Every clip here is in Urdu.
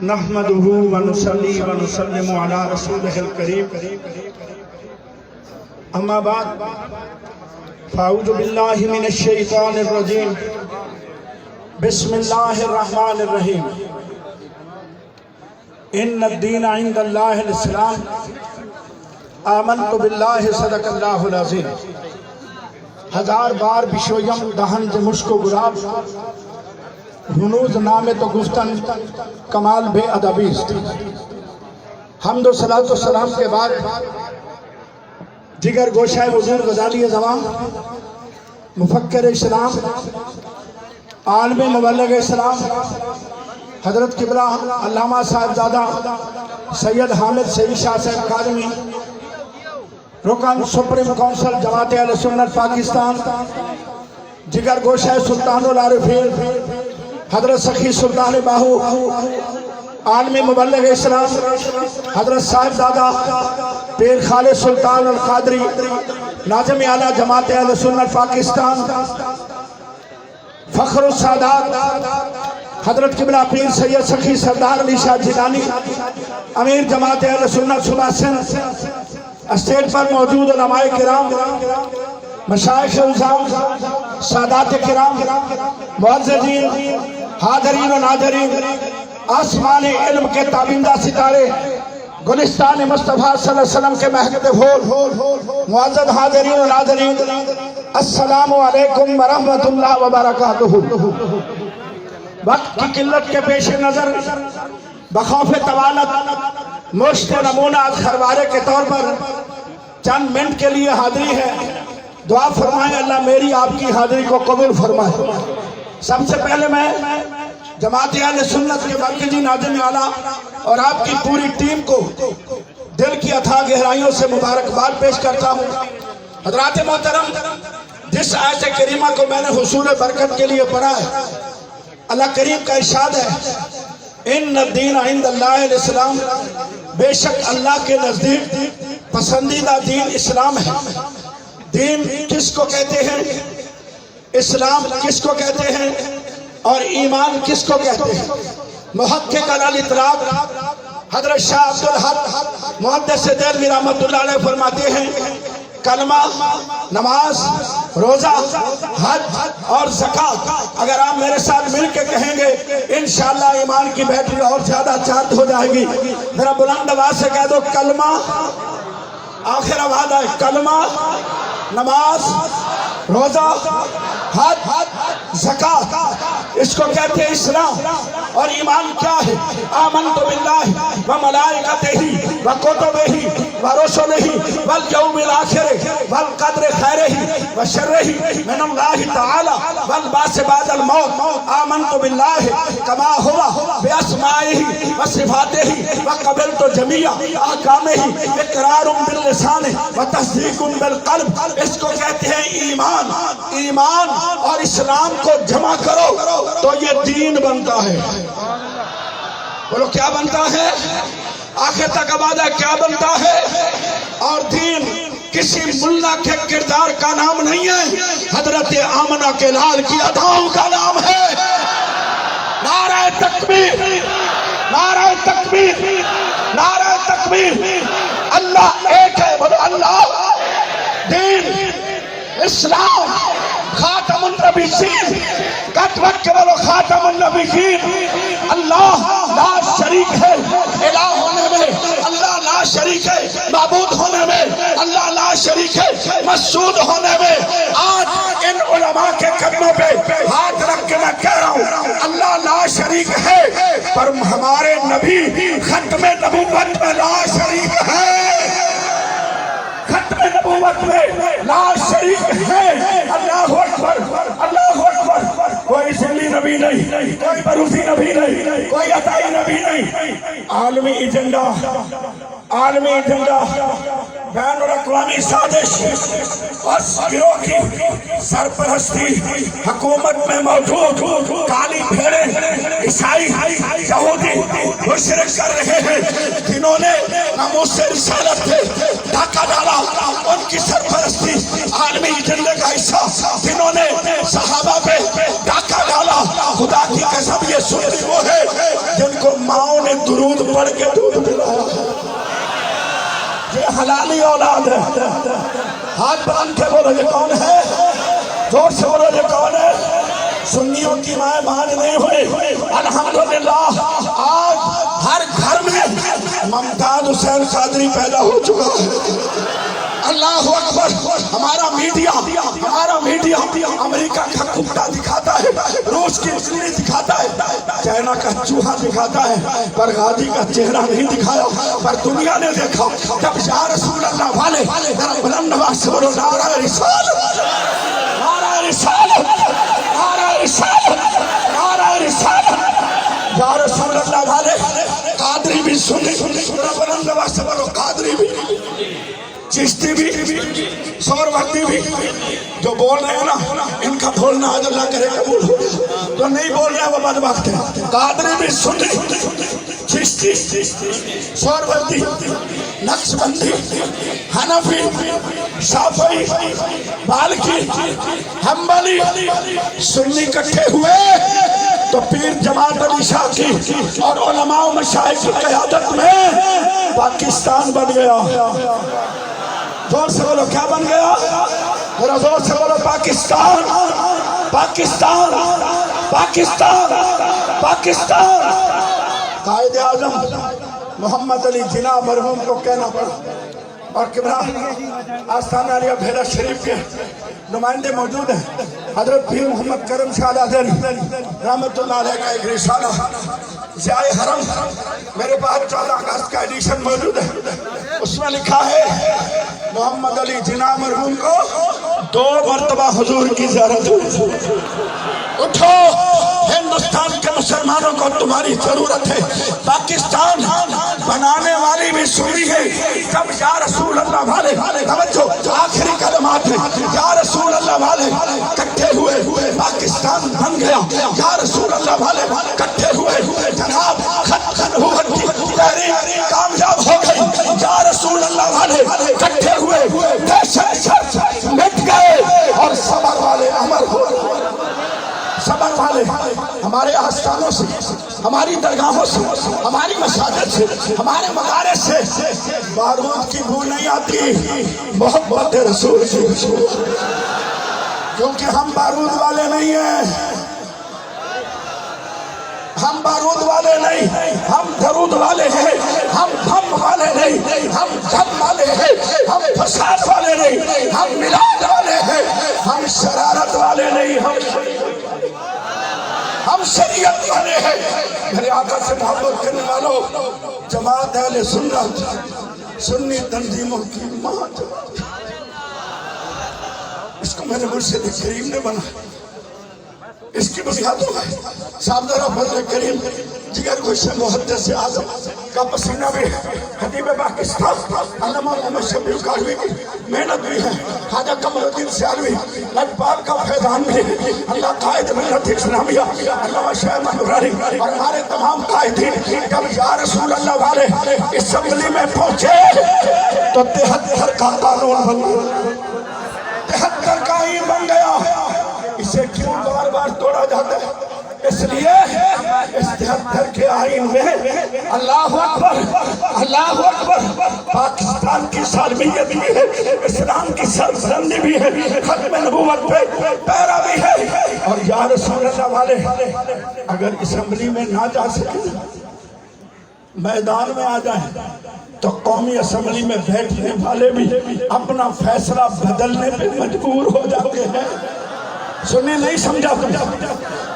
نحمدہ ونصلی ونسلم علی رسولہ الکریم اما بعد فاعوذ باللہ من الشیطان الرجیم بسم اللہ الرحمن الرحیم ان الدین عند اللہ الاسلام آمنت باللہ صدق اللہ العظیم ہزار بار بشویم دہن ز مشک و گلاب ہنوز نام تو گفتن کمال بے ادبیست حمد و صلاۃ و سلام کے بعد جگر گوشہ حضور غزالی زمان مفکر اسلام عالم مبلغ اسلام حضرت قبلہ علامہ صاحبزادہ سید حامد سعید شاہ صاحب کاظمی رکن سپریم کونسل جماعت اہل سنت پاکستان جگر گوشہ سلطان العارفین حضرت سخی سلطان باہو عالم مبلغ اسلام حضرت صاحبزادہ پیر خالد سلطان القادری ناظم اعلیٰ جماعت اہل سنت پاکستان فخر السادات حضرت قبلہ پیر سید سخی سردار علی شاہ جیلانی امیر جماعت اہل سنت صوبہ سندھ اسٹیج پر موجود علماء کرام مشائخ عظام سادات کرام معززین حاضرین و ناظرین آسمان علم کے تابندہ ستارے گلستان مصطفیٰ صلی اللہ علیہ وسلم کے مہکتے پھول معزز حاضرین و ناظرین السلام علیکم ورحمۃ اللہ وبرکاتہ۔ وقت کی قلت کے پیش نظر بخوف طوالت مشت نمونہ از خروارے کے طور پر چند منٹ کے لیے حاضری ہے، دعا فرمائیں اللہ میری آپ کی حاضری کو قبول فرمائے۔ سب سے پہلے میں جماعت اہل سنت کے مرکزی ناظم اعلیٰ اور آپ کی پوری ٹیم کو دل کی اتھاہ گہرائیوں سے مبارکباد پیش کرتا ہوں۔ حضرات محترم، جس آیت کریمہ کو میں نے حصول برکت کے لیے پڑھا ہے، اللہ کریم کا ارشاد ہے ان الدین عند اللہ الاسلام، بے شک اللہ کے نزدیک پسندیدہ دین اسلام ہے۔ دین کس کو کہتے ہیں، اسلام کس کو کہتے ہیں اور ایمان کس کو کہتے ہیں؟ محقق الاطراف حضرت شاہ عبدالحق محدث دہلوی رحمۃ اللہ علیہ فرماتے ہیں کلمہ، نماز، روزہ، حج اور زکوٰۃ اگر آپ میرے ساتھ مل کے کہیں گے انشاءاللہ ایمان کی بیٹری اور زیادہ چارج ہو جائے گی۔ ذرا بلند آواز سے کہہ دو کلمہ، آخر آواز ہے کلمہ، نماز، روزہ، حج، زکوٰۃ، اس کو کہتے ہیں اسلام۔ اور ایمان کیا ہے؟ آمنت باللہ وملائکتہ وکتبہ ورسلہ والیوم الآخر والقدر خیرہ وشرہ من اللہ تعالی والبعث بعد الموت۔ آمنت باللہ کما ہوا باسمائہ وصفاتہ وقبلت جمیع احکامہ اقرار باللسان وتصدیق بالقلب، اس کو کہتے ہیں ایمان۔ ایمان اور اسلام کو جمع کرو تو یہ دین بنتا ہے۔ بولو کیا بنتا ہے؟ آخر تک آواز ہے کیا بنتا ہے؟ اور دین کسی ملا کے کردار کا نام نہیں ہے، حضرت آمنہ کے لال کی اداؤں کا نام ہے۔ نعرہ تکبیر، نعرہ تکبیر، نعرہ تکبیر۔ اللہ ایک ہے، بولو اللہ، دین، اسلام، خاتم النبیین، کٹ وقت کے بولو خاتم النبیین۔ اللہ لا شریک ہے الہ ہونے میں، اللہ لا شریک ہے معبود ہونے میں، اللہ لا شریک ہے مسجود ہونے میں۔ آج ان علماء کے قدموں پہ ہاتھ رکھ کے میں کہہ رہا ہوں اللہ لا شریک ہے، پر ہمارے نبی ختم نبوت میں لا شریک ہے، ختم نبوت میں لا شریک ہے۔ اللہ اکبر، اللہ اکبر۔ کوئی ذلی نبی نہیں، کوئی بروسی نبی نہیں، کوئی عطائی نبی نہیں۔ عالمی ایجنڈا، عالمی ایجنڈا، بین الاقوامی سازش اور گروہ کی سرپرستی حکومت میں موجود کالی بھیڑیں، عیسائی، یہودی مشرک کر رہے ہیں، جنہوں نے ناموس رسالت پہ ڈاکہ ڈالا، ان کی سرپرستی عالمی ایجنڈے کا حصہ، جنہوں نے صحابہ پہ ڈاکہ ڈالا، خدا کی قسم یہ سنی وہ ہے جن کو ماؤں نے بڑھ کے دودھ پلایا. یہ حلالی اولاد ہے. ہاتھ باندھ کے بولو یہ کون ہے؟ زور سے بولو یہ کون ہے؟ سنیوں کی مائیں مان نہیں ہوئی. الحمدللہ آج ہر گھر میں ممتاز حسین قادری پیدا ہو چکا ہے. اللہ اکبر. ہمارا میڈیا امریکہ کا کتا دکھاتا ہے, روس کی مچھلی دکھاتا ہے, چائنا کا چوہا دکھاتا ہے, پر غازی کا چہرہ نہیں دکھایا. پر دنیا نے دیکھا جب یا رسول اللہ والے بلند آواز سے بولو نعرہ رسالت, نعرہ رسالت, نعرہ رسالت, نعرہ رسالت. یا رسول اللہ والے قادری بھی سنی, بلند آواز سے بولو قادری بھی, چشتی بھی, سہروردی بھی. جو بول رہے ہیں نا ان کا بولنا آج اللہ کرے قبول ہو. جو نہیں بول رہے ہیں وہ بدبخت ہے. قادری بھی سنی, چشتی, سہروردی, نقشبندی, حنفی, شافعی, مالکی, حنبلی سنی اکٹھے ہوئے تو پیر جماعت علی شاہ کی اور علماء و مشائخ کی قیادت میں پاکستان بن گیا. زور سے بولو کیا بن گیا؟ ذرا زور سے بولو پاکستان, پاکستان, پاکستان, پاکستان. قائد اعظم محمد علی جناح مرحوم کو کہنا پڑا اور کمران آستانہ علیہ بھیرا شریف کے نمائندے موجود ہیں. حضرت پیر محمد کرم شاہ الازہری رحمت اللہ علیہ کا ایک رسالہ ضیاء حرم میرے پاس 14 اگست کا ایڈیشن موجود ہے. اس میں لکھا ہے محمد علی جناح مرحوم کو 2 مرتبہ حضور کی زیارت ہوئی. اٹھو, ہندوستان کے مسلمانوں کو تمہاری ضرورت ہے. پاکستان بنانے والی بھی سنی ہے. جب یا رسول اللہ والے توجہ آخری کلمات میں یا رسول اللہ والے کٹھے ہوئے پاکستان بن گیا. یا رسول اللہ والے کٹھے ہوئے جناب خط نبوت کی تحریک کامیاب ہو گئی. یا رسول اللہ والے کٹھے ہوئے دہشت مٹ گئے اور صبر والے امر ہو گئے. صبر والے ہمارے آستانوں سے, ہماری درگاہوں سے, ہماری مساجد سے, ہمارے مدارس سے بارود کی بو نہیں آتی, محبت رسول کی خوشبو. کیونکہ ہم بارود والے نہیں ہیں, ہم بارود والے نہیں, ہم درود والے ہیں. ہم بم والے نہیں, ہم دم والے ہیں. ہم فساد والے نہیں, ہم میلاد والے ہیں. ہم شرارت والے نہیں, ہم شریعت والے ہیں. میرے آقا سے محبت کرنے والوں, جماعت اہل سنت سنی تنظیموں کی ماں جماعت, اس کو میرے مرشد کریم نے بنا. اس کی بنیادوں میں صاحبزادہ فضل کریم جگر گلشن محدث اعظم کا پسینہ بھی ہے. خطیب پاکستان علامہ محمد شفیع کاروی کی محنت بھی ہے. خواجہ قمر الدین سیالوی لجپال کا فیضان بھی ہے. اللہ قائد ملت اسلامیہ علامہ شیخ منورانی اور ہمارے تمام قائدین جب یا رسول اللہ والے اسمبلی میں پہنچے تو 73 کا قانون بن گیا, 73 کا آئین بن گیا. اسے کیوں بار بار توڑا جاتا ہے؟ اس لیے اس 73 کے آئین میں اللہ اکبر, اللہ اکبر, پاکستان کی سالمیت بھی ہے, اسلام کی سربلندی بھی ہے, ختم نبوت پہ پیرا بھی ہے. اور یا رسول اللہ والے اگر اسمبلی میں نہ جا سکے, میدان میں آ جائیں, تو قومی اسمبلی میں بیٹھنے والے بھی اپنا فیصلہ بدلنے پہ مجبور ہو جاتے ہیں. سننے نہیں سمجھا,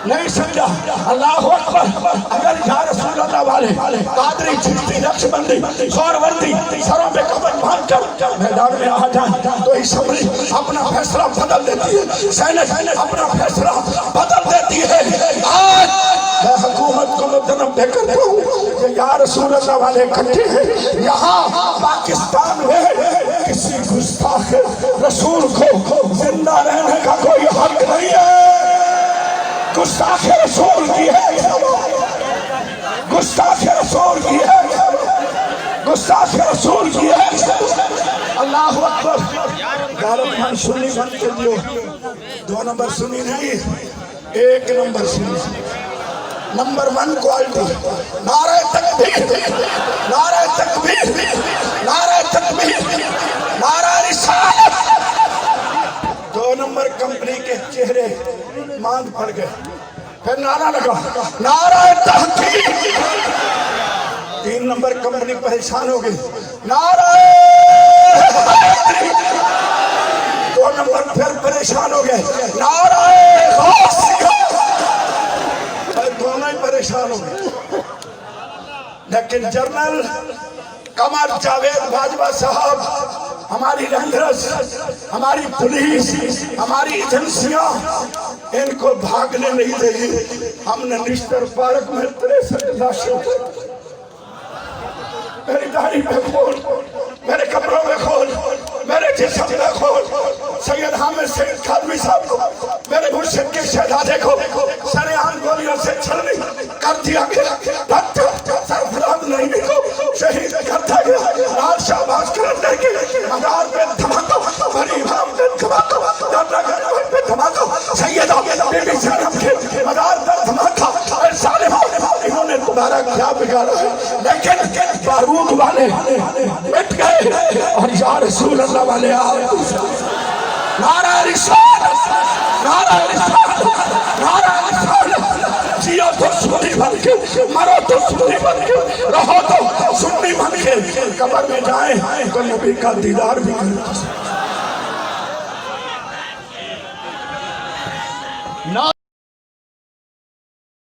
نہیں سمجھا. اللہ اکبر. اگر یا رسول اللہ والے قادری, چشتی, نقشبندی, سہروردی سروں پہ کفن باندھ کر میدان میں آ جائیں تو اسمبلی اپنا فیصلہ بدل دیتی ہے, سینٹ اپنا فیصلہ بدل دیتی ہے. آج میں حکومت کو متنبہ کرتا ہوں کہ یا رسول اللہ والے اکٹھے ہیں. یہاں پاکستان میں کسی گستاخ رسول کو زندہ رہنے کا کوئی حق نہیں ہے. گستاخ رسول کی ہے, گستاخ رسول کی ہے, گستاخ رسول کی ہے. اللہ اکبر. غیرت مند سنی بن کے دیو, 2 نمبر سنی نہیں, 1 نمبر سنی. Number 1 quality. نعرہ تکبیر، نعرہ تکبیر، نعرہ تکبیر، نعرہ رسالت. 2 نمبر کمپنی کے چہرے ماند پڑ گئے. پھر نعرہ لگا نعرہ تحقیق. 3 نمبر کمپنی پریشان ہو گئی. نعرہ 2 نمبر پھر پریشان ہو گئے. نعرہ غوثیہ. دونوں ہی پریشان ہو گئے. لیکن جنرل قمر جاوید باجوہ صاحب، ہماری رینجرز، ہماری پولیس، ہماری ایجنسیاں ان کو بھاگنے نہیں دے گی. ہم نے نشتر پارک میں 63 لاشیں. میری داڑھی میں کھول، میرے کپڑوں میں کھول، میرے جسم میں کھول. سید حامد سید کھادوی صاحب کو، میرے مرشد کے شہزادے کو سریعان گولیوں سے چھلنی کر دیا گیا. ڈاکٹر سرفراز نعیمی کو شہید کر دیا گیا. لال شہباز کرندے کے مزار پہ دھماکہ، بھری امام پہ دھماکہ، دادا گنج پہ دھماکہ، سیدہ بی بی زینب کے مزار پہ دھماکہ. اے ظالموں، انہوں نے تمہارا کیا بگاڑا ہے؟ لیکن بارود والے مٹ گئے اور یا رسول اللہ والے آئے. نعرہ رسالت، نعرہ رسالت، نعرہ رسالت. جیو تو سنی بن کے، مرو تو سنی بن کے، رہو تو سنی بن کے. قبر میں جائیں تو نبی کا دیدار بھی کریں.